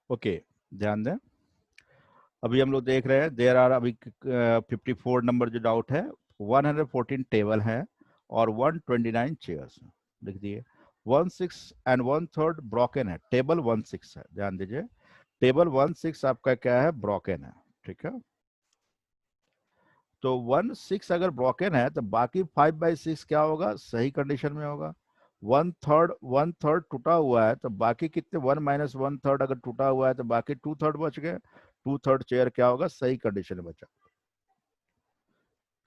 Okay, ध्यान दें। अभी हम लोग देख रहे हैं देर आर अभी 54 नंबर जो डाउट है, 114 टेबल है और 129 चेयर्स। लिख दिए 1/6 एंड 1/3 ब्रोकन है। टेबल 1/6 है, ध्यान दीजिए। टेबल 1/6 आपका क्या है, ब्रोकन है। ठीक है, तो 1/6 अगर ब्रोकन है तो बाकी 5/6 क्या होगा, सही कंडीशन में होगा। 1/3 टूटा हुआ है तो बाकी कितने, 1 - 1/3 अगर टूटा हुआ है तो बाकी 2/3 बच गए। 2/3 चेयर क्या होगा, सही कंडीशन में बचा।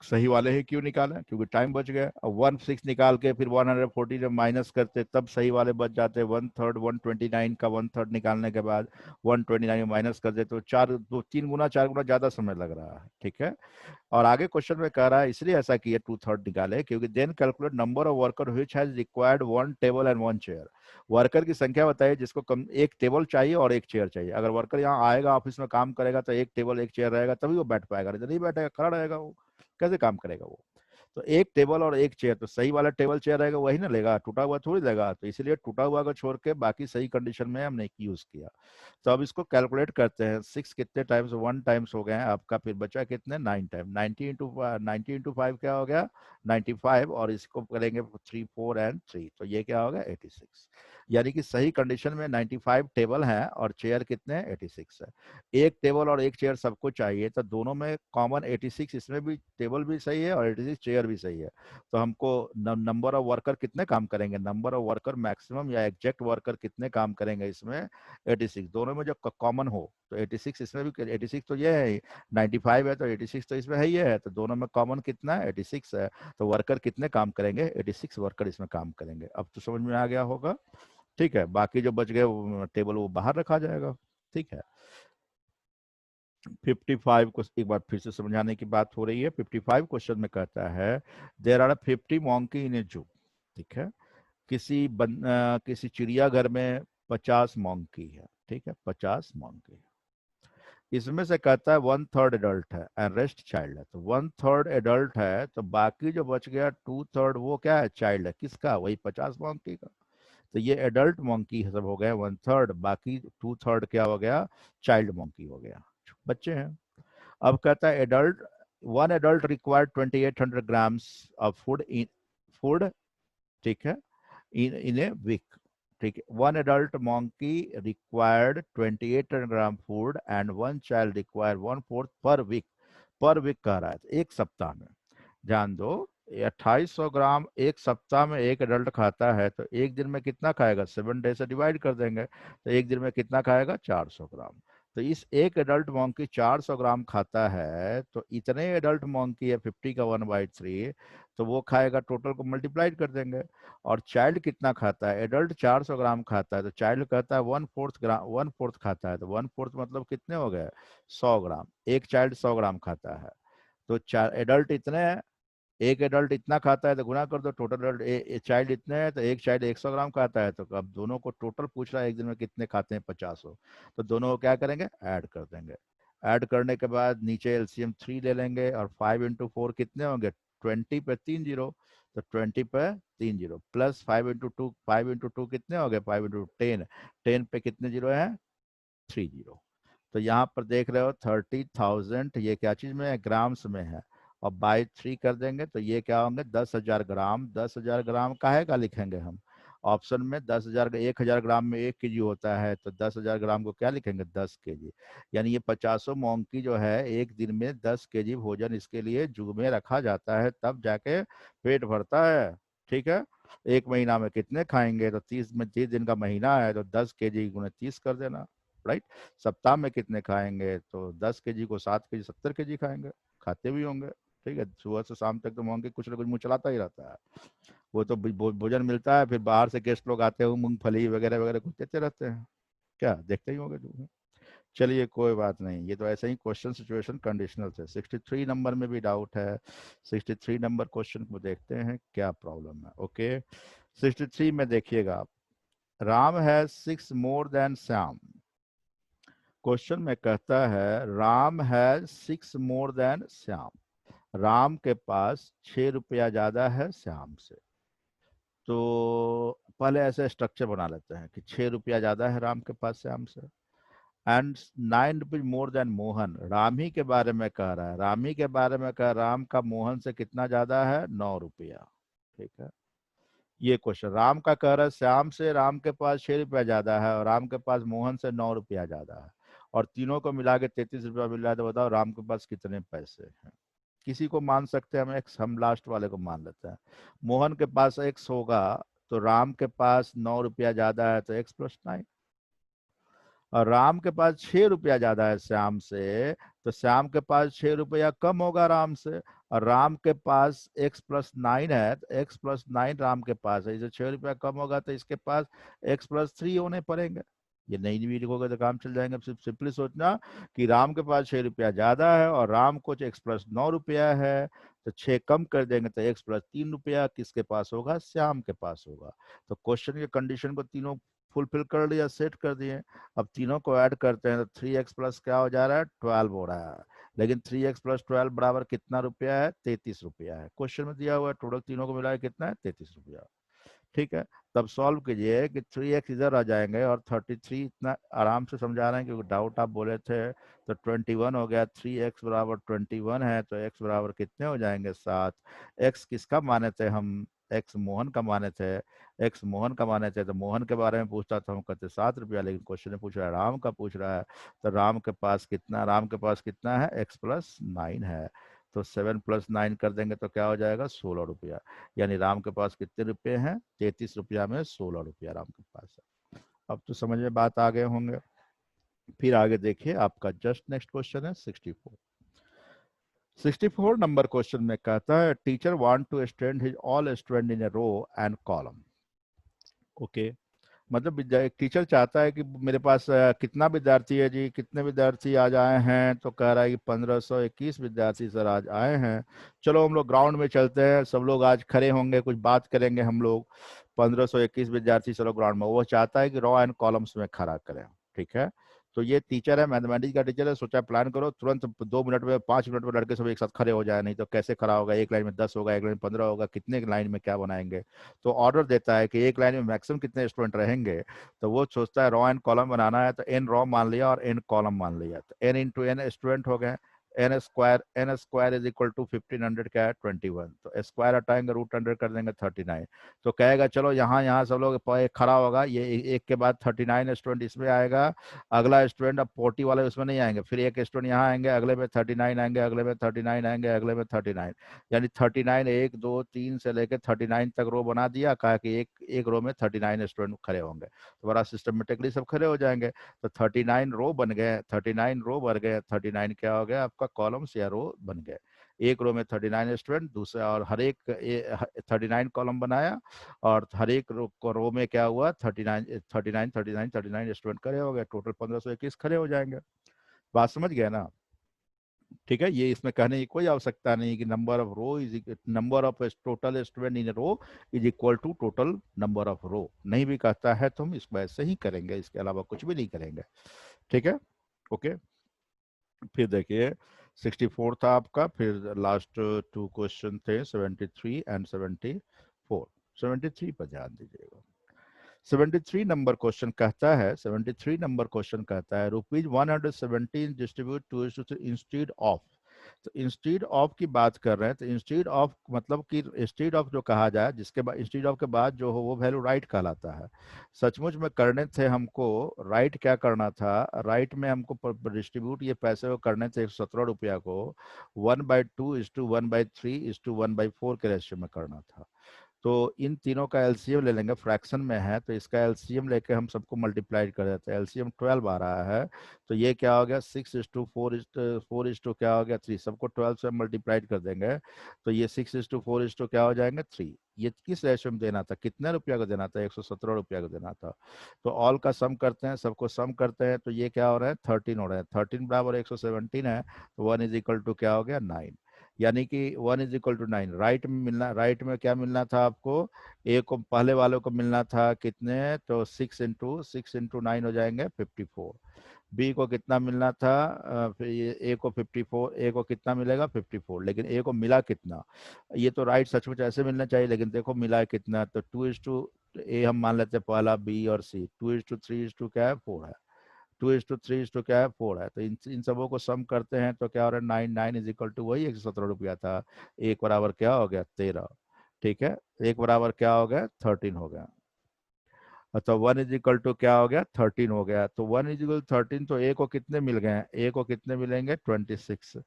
सही वाले ही क्यों निकाले, क्योंकि टाइम बच गया। अब 1/6 निकाल के फिर 140 जब माइनस करते तब सही वाले बच जाते। 1/3 129 का 1/3 निकालने के बाद 129 माइनस कर देते तो 3 गुना ज्यादा समय लग रहा है। ठीक है, और आगे क्वेश्चन में कह रहा है इसलिए ऐसा किया 2/3 निकाले क्योंकि then calculate number of worker which has required 1 table and 1 chair. Worker की संख्या बताइए जिसको कम एक टेबल चाहिए और एक चेयर चाहिए। अगर वर्कर यहाँ आएगा ऑफिस में काम करेगा तो एक टेबल एक चेयर रहेगा तभी वो बैठ पाएगा, नहीं बैठेगा खड़ा रहेगा वो, कैसे काम करेगा वो। तो एक टेबल और एक चेयर, तो सही वाला टेबल चेयर रहेगा वही ना लेगा, टूटा हुआ थोड़ी लेगा। तो इसीलिए टूटा हुआ को छोड़ के बाकी सही कंडीशन में हमने यूज किया। तो अब इसको कैलकुलेट करते हैं। 6 कितने टाइम्स, 1 टाइम्स हो गए हैं आपका, फिर बचा कितने, 9 टाइम। 90 × 5 क्या हो गया, 95। और इसको करेंगे 3 4 एंड 3, तो ये क्या होगा 86। यानी कि सही कंडीशन में 95 टेबल है और चेयर कितने, 86 है। एक टेबल और एक चेयर सबको चाहिए तो दोनों में कॉमन 86, इसमें भी टेबल भी सही है और 86 चेयर भी सही है। तो हमको नंबर ऑफ वर्कर कितने काम करेंगे, नंबर ऑफ वर्कर मैक्सिमम या एग्जैक्ट वर्कर कितने काम करेंगे इसमें, 86। दोनों में जब कॉमन हो तो 86 इसमें भी, 86 तो ये है, 95 है तो 86 तो इसमें है, ये है, तो दोनों में कॉमन कितना है, 86 है। तो वर्कर कितने काम करेंगे, 86 वर्कर इसमें काम करेंगे। अब तो समझ में आ गया होगा। ठीक है, बाकी जो बच गए टेबल वो बाहर रखा जाएगा। ठीक है, 55 को एक बार फिर से समझाने की बात हो रही है। 55 क्वेश्चन में कहता है देर आर 50 मोंकी इन ए जू। ठीक है, किसी चिड़ियाघर में 50 मोंकी है। ठीक है, 50 मोंकी है। इसमें से कहता है 1/3 एडल्ट है एंड रेस्ट चाइल्ड है। तो 1/3 एडल्ट है तो बाकी जो बच गया 2/3 वो क्या है, चाइल्ड है। किसका, वही 50 मोंकी का। तो ये एडल्ट मोंकी सब हो गया 1/3, बाकी 2/3 क्या हो गया, चाइल्ड मोंकी हो गया, बच्चे हैं। अब कहता है adult, 1 adult required 2800 grams of food. ठीक है, इन ए वीक। ठीक है, 1 adult monkey required 2800 gram food and 1 child required 1/4 पर वीक। पर वीक कह रहा है, तो एक सप्ताह में। ध्यान दो, 2800 ग्राम एक सप्ताह में एक एडल्ट खाता है तो एक दिन में कितना खाएगा, 7 डे से डिवाइड कर देंगे तो एक दिन में कितना खाएगा, 400 ग्राम। तो इस एक एडल्ट मोंकी 400 ग्राम खाता है तो इतने एडल्ट मोंकी है 50 का 1/3, तो वो खाएगा, टोटल को मल्टीप्लाइड कर देंगे। और चाइल्ड कितना खाता है, एडल्ट 400 ग्राम खाता है तो चाइल्ड कहता है 1/4 ग्राम, 1/4 खाता है तो 1/4 मतलब कितने हो गए, 100 ग्राम। एक चाइल्ड 100 ग्राम खाता है तो चार एडल्ट इतने हैं, एक एडल्ट इतना खाता है तो गुना कर दो, टोटल एडल्ट चाइल्ड इतने हैं तो एक चाइल्ड 100 ग्राम खाता है। तो अब दोनों को टोटल पूछ रहा है एक दिन में कितने खाते हैं, 50 हो। तो दोनों को क्या करेंगे, ऐड कर देंगे। ऐड करने के बाद नीचे एलसीएम 3 ले लेंगे और 5 × 4 कितने होंगे, 20 पे 3 जीरो, तो 20 पे 3 जीरो प्लस 5 × 2, 5 × 2 कितने हो गए, 5 × 10, 10 पे कितने जीरो है, 3 जीरो। तो यहाँ पर देख रहे हो 30,000, ये क्या चीज में है, ग्राम्स में है। और बाई 3 कर देंगे तो ये क्या होंगे, 10,000 ग्राम। 10,000 ग्राम काहे का लिखेंगे हम, ऑप्शन में 10,000, 1,000 ग्राम में 1 केजी होता है तो 10,000 ग्राम को क्या लिखेंगे, 10 केजी। यानी ये 50 मोंकी जो है एक दिन में 10 केजी भोजन इसके लिए जू में रखा जाता है, तब जाके पेट भरता है। ठीक है, एक महीना में कितने खाएंगे, तो 30 दिन का महीना है तो 10 केजी गुणे 30 कर देना, राइट। सप्ताह में कितने खाएंगे, तो 10 केजी को 7 केजी 70 केजी खाएंगे, खाते भी होंगे। ठीक है, सुबह से शाम तक तो मोंकी कुछ ना कुछ मुंह चलाता ही रहता है। वो तो भोजन मिलता है, फिर बाहर से गेस्ट लोग आते हैं मूंगफली वगैरह वगैरह कुछ देते रहते हैं, क्या देखते ही होंगे तुम। चलिए कोई बात नहीं, ये तो ऐसे ही क्वेश्चन सिचुएशन कंडीशनल थे। 63 नंबर में भी डाउट है। 63 नंबर क्वेश्चन को देखते हैं क्या प्रॉब्लम है। ओके, 63 में देखिएगा आप, Ram has 6 more than Shyam. Question में कहता है Ram has 6 more than Shyam. Ram के पास 6 रुपया ज्यादा है श्याम से। तो पहले ऐसे स्ट्रक्चर बना लेते हैं कि 6 रुपया ज्यादा है राम के पास श्याम से, and 9 rupees more than Mohan. Ram ही के बारे में कह रहा है, राम ही के बारे में कह, राम का मोहन से कितना ज्यादा है, 9 रुपया। ठीक है, ये क्वेश्चन राम का कह रहा है श्याम से राम के पास 6 रुपया ज्यादा है और राम के पास मोहन से 9 रुपया ज्यादा है, और तीनों को मिला के 33 रुपया मिल रहा है। तो बताओ राम के पास कितने पैसे हैं। किसी को मान सकते हैं हम, एक्स, हम लास्ट वाले को मान लेते हैं। मोहन के पास एक्स होगा, तो राम के पास 9 रुपया ज्यादा है तो एक्स प्लस 9। और राम के पास 6 रुपया ज्यादा है श्याम से, तो श्याम के पास 6 रुपया कम होगा राम से। और राम के पास एक्स प्लस 9 है, तो एक्स प्लस 9 राम के पास है, इसे 6 रुपया कम होगा तो इसके पास एक्स प्लस 3 होने पड़ेंगे। ये नहीं भी लिखोगे तो काम चल जाएंगे। सिर्फ सिंपली सोचना कि राम के पास 6 रुपया ज्यादा है और राम को एक्स प्लस 9 रुपया है, तो 6 कम कर देंगे तो एक्स प्लस 3 रुपया किसके पास होगा, श्याम के पास होगा। तो क्वेश्चन के कंडीशन को तीनों फुलफिल कर लिया, सेट कर दिए। अब तीनों को ऐड करते हैं तो 3x प्लस क्या हो जा रहा है, 12 हो रहा है। लेकिन 3x प्लस 12 बराबर कितना रुपया है, 33 रुपया है। क्वेश्चन में दिया हुआ है, टोटल तीनों को मिला के कितना है, 33 रुपया। ठीक है, तब सॉल्व कीजिए कि 3x इधर आ जाएंगे और 33, इतना आराम से समझा रहे हैं क्योंकि डाउट आप बोले थे। तो 21 हो गया, 3x बराबर 21 है, तो x बराबर कितने हो जाएंगे, 7। x किसका माने थे हम, x मोहन का माने थे। x मोहन का माने थे तो मोहन के बारे में पूछता था, हम कहते 7 रुपया, लेकिन क्वेश्चन में पूछ रहा है राम का पूछ रहा है। तो राम के पास कितना, राम के पास कितना है, x प्लस 9 है। तो 7 प्लस 9 कर देंगे तो क्या हो जाएगा, 16 रुपया। यानी राम के पास कितने रुपए हैं, 33 रुपया में 16 रुपया राम के पास है। अब तो समझ में बात आ गए होंगे। फिर आगे देखिए, आपका जस्ट नेक्स्ट क्वेश्चन है 64। 64 नंबर क्वेश्चन में कहता है teacher want to stand his all student in a row and column. Okay, मतलब एक टीचर चाहता है कि मेरे पास कितना विद्यार्थी है जी, कितने विद्यार्थी आज आए हैं। तो कह रहा है कि 1521 विद्यार्थी सर आज आए हैं। चलो हम लोग ग्राउंड में चलते हैं, सब लोग आज खड़े होंगे, कुछ बात करेंगे हम लोग। 1521 विद्यार्थी चलो ग्राउंड में, वो चाहता है कि रो एंड कॉलम्स में खड़ा करें। ठीक है, तो ये टीचर है, मैथमेटिक्स का टीचर है, सोचा प्लान करो तुरंत 2 मिनट में 5 मिनट में लड़के सब एक साथ खड़े हो जाए। नहीं तो कैसे खड़ा होगा, एक लाइन में 10 होगा, एक लाइन में 15 होगा, कितने लाइन में क्या बनाएंगे। तो ऑर्डर देता है कि एक लाइन में मैक्सिमम कितने स्टूडेंट रहेंगे। तो वो सोचता है रो एंड कॉलम बनाना है, तो एन रो मान लिया और एन कॉलम मान लिया, तो एन इंटू एन स्टूडेंट हो गए। N square is equal to 1500 क्या है, 21। तो स्क्वायर हटाएंगे, रूट अंडर कर देंगे 39। तो कहेगा चलो यहाँ यहाँ सब लोग खड़ा होगा, ये एक के बाद 39 स्टूडेंट इसमें आएगा। अगला स्टूडेंट अब 40 वाले उसमें नहीं आएंगे, फिर एक स्टूडेंट यहाँ आएंगे, अगले में 39 आएंगे, अगले में 39 आएंगे, अगले में 39। यानी 39, 1 2 3 से लेकर 39 तक रो बना दिया। कहा कि एक एक रो में 39 स्टूडेंट खड़े होंगे, तो बड़ा सिस्टमेटिकली सब खड़े हो जाएंगे। तो 39 रो बन गए, 39 रो बन गए, 39 क्या हो गया आपका, कॉलम्स या रो बन गए। एक रो में 39 स्टूडेंट, दूसरा और हर एक 39 कॉलम बनाया, और हर एक रो में क्या हुआ, 39 स्टूडेंट खड़े हो गए। टोटल 1521 खड़े हो जाएंगे। बात समझ गए ना। ठीक है, ये इसमें कहने की कोई आवश्यकता नहीं कि number of row is number of total student in row is equal to total number of row. नहीं भी कहता है तो हम इसको ऐसे ही करेंगे, इसके अलावा कुछ भी नहीं करेंगे। ठीक है, ओके। फिर देखिए 64 था आपका, फिर लास्ट 2 क्वेश्चन थे 73 एंड 74। 73 पर ध्यान दीजिएगा। 73 नंबर क्वेश्चन कहता है, 73 नंबर क्वेश्चन कहता है ₹117 डिस्ट्रीब्यूट टू इंस्टीड ऑफ। तो इंस्टीड ऑफ की बात कर रहे हैं, तो इंस्टीड ऑफ मतलब कि इंस्टीड ऑफ जो कहा जाए, जिसके बाद इंस्टीड ऑफ के बाद जो हो वो वैल्यू राइट कहलाता है। सचमुच में करने थे हमको राइट, क्या करना था, राइट में हमको डिस्ट्रीब्यूट ये पैसे को करने थे 117 रुपया को 1/2:1/3:1/4 के रेशियो में करना था। तो इन तीनों का एलसीएम ले लेंगे, फ्रैक्शन में है तो इसका एलसीएम लेके हम सबको मल्टीप्लाई कर देते हैं। एलसीएम 12 आ रहा है, तो ये क्या हो गया, 6:4:4 क्या हो गया, 3। सबको 12 से मल्टीप्लाइड कर देंगे, तो ये 6:4 क्या हो जाएंगे, 3। ये किस रेशियो में देना था, कितने रुपया को देना था, 117 रुपया को देना था। तो ऑल का सम करते हैं, सबको सम करते हैं, तो ये क्या हो रहा है, 13 हो रहा है। 13 बराबर 117 है, तो 1 इज इक्वल टू क्या हो गया, 9। यानी कि 1 इज इक्वल टू 9 राइट में मिलना, राइट में क्या मिलना था आपको, ए को पहले वालों को मिलना था कितने, तो 6 इंटू 9 हो जाएंगे 54। बी को कितना मिलना था, फिर ये ए को 54, ए को कितना मिलेगा 54, लेकिन ए को मिला कितना, ये तो राइट सचमुच ऐसे मिलना चाहिए, लेकिन देखो मिला कितना, तो 2:, ए हम मान लेते हैं पहला, बी और सी, 2:3 क्या है 4 है, 2:3 क्या है 4 है, तो इन सबों को सम करते हैं तो क्या हो रहा है 9, 9 इज इक्वल टू वही 117 रुपया था, एक बराबर क्या हो गया 13, ठीक है, एक बराबर क्या हो गया 13 हो गया, अच्छा 1 = क्या हो गया 13 हो गया, तो 1 = 13, तो ए को कितने मिल गए हैं, ए को कितने मिलेंगे 26,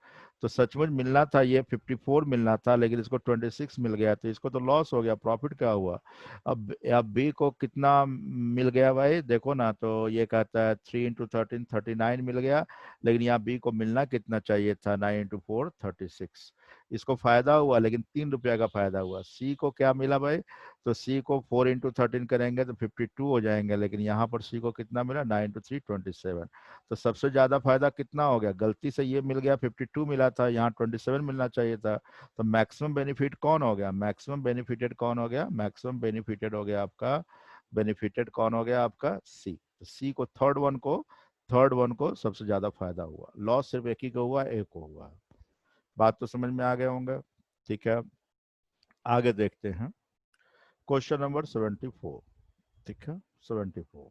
तो सचमुच मिलना था ये 54 मिलना था, लेकिन इसको 26 मिल गया, तो इसको तो लॉस हो गया, प्रॉफिट क्या हुआ। अब बी को कितना मिल गया भाई, देखो ना, तो ये कहता है 3 × 13 39 मिल गया, लेकिन यहाँ बी को मिलना कितना चाहिए था 9 × 4 36, इसको फायदा हुआ, लेकिन 3 रुपया का फायदा हुआ। सी को क्या मिला भाई, तो सी को 4 × 13 करेंगे तो 52 हो जाएंगे, लेकिन यहाँ पर सी को कितना मिला 9 × 3 27, तो सबसे ज्यादा फायदा कितना हो गया, गलती से ये मिल गया 52 मिला था, यहाँ 27 मिलना चाहिए था, तो मैक्सिमम बेनिफिट कौन हो गया, मैक्सिमम बेनिफिटेड कौन हो गया, मैक्सिमम बेनिफिटेड हो गया आपका, बेनिफिटेड कौन हो गया आपका सी, तो सी को थर्ड वन को सबसे ज्यादा फायदा हुआ, लॉस सिर्फ एक ही को हुआ, एक को हुआ। बात तो समझ में आ गए होंगे, ठीक है, आगे देखते हैं क्वेश्चन नंबर 74, ठीक है 74,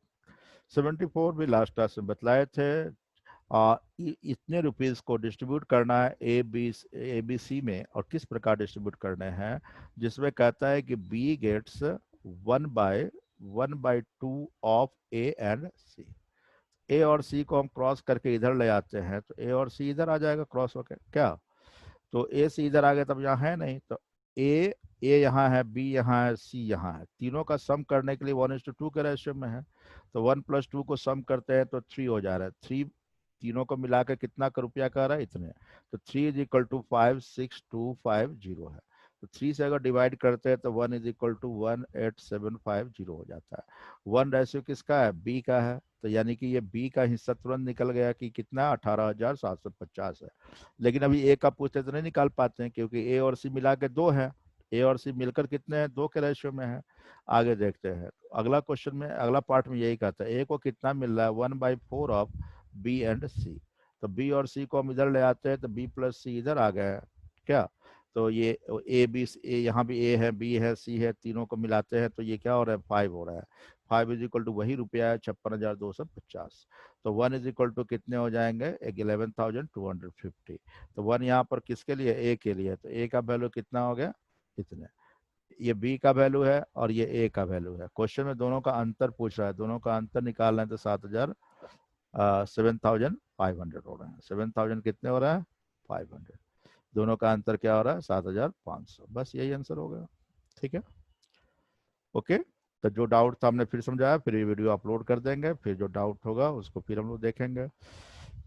74 भी लास्ट क्लास में बतलाए थे। इतने रुपीस को डिस्ट्रीब्यूट करना है ए बी सी में, और किस प्रकार डिस्ट्रीब्यूट करने हैं, जिसमें कहता है कि B gets 1/2 of A and C, A और सी को हम क्रॉस करके इधर ले आते हैं, तो ए और सी इधर आ जाएगा क्रॉस होकर, क्या, तो ए से इधर आ गया, तब यहाँ है नहीं, तो ए यहाँ है, बी यहाँ है, सी यहाँ है, तीनों का सम करने के लिए 1:2 के रेशियो में है, तो 1 + 2 को सम करते हैं तो 3 हो जा रहा है, 3 तीनों को मिलाकर कितना का रुपया का रहा है इतने, तो 3 = 56250 है, तो 3 से अगर डिवाइड करते हैं तो 1 = 18750 हो जाता है। 1 रेशियो किसका है, बी का है, तो यानी कि ये बी का हिस्सा तुरंत निकल गया कि कितना 18,750 है, लेकिन अभी ए का पूछते तो नहीं निकाल पाते हैं, क्योंकि ए और सी मिला के 2 है, ए और सी मिलकर कितने हैं 2 के रेशियो में है। आगे देखते हैं, अगला क्वेश्चन में, अगला पार्ट में यही कहता है ए को कितना मिल रहा है 1/4 ऑफ बी एंड सी, तो बी और सी को हम इधर ले आते हैं तो बी प्लस सी इधर आ गया है, क्या, तो ये ए बी ए, यहाँ भी ए है, बी है, सी है, तीनों को मिलाते हैं तो ये क्या हो रहा है 5 हो रहा है, 5 = वही रुपया है 56,250, तो 1 = कितने हो जाएंगे 11,250, तो 1 यहाँ पर किसके लिए, ए के लिए, तो ए का वैल्यू कितना हो गया इतने, ये बी का वैल्यू है और ये ए का वैल्यू है, क्वेश्चन में दोनों का अंतर पूछ रहा है, दोनों का अंतर निकालना है तो 7,500 हो रहे हैं, 7,000 कितने हो रहा है 500, दोनों का अंतर क्या हो रहा है 7,500, बस यही आंसर हो गया, ठीक है, ओके। तो जो डाउट था हमने फिर समझाया, फिर ये वीडियो अपलोड कर देंगे, फिर जो डाउट होगा उसको फिर हम लोग देखेंगे।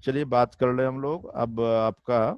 चलिए बात कर ले हम लोग अब आपका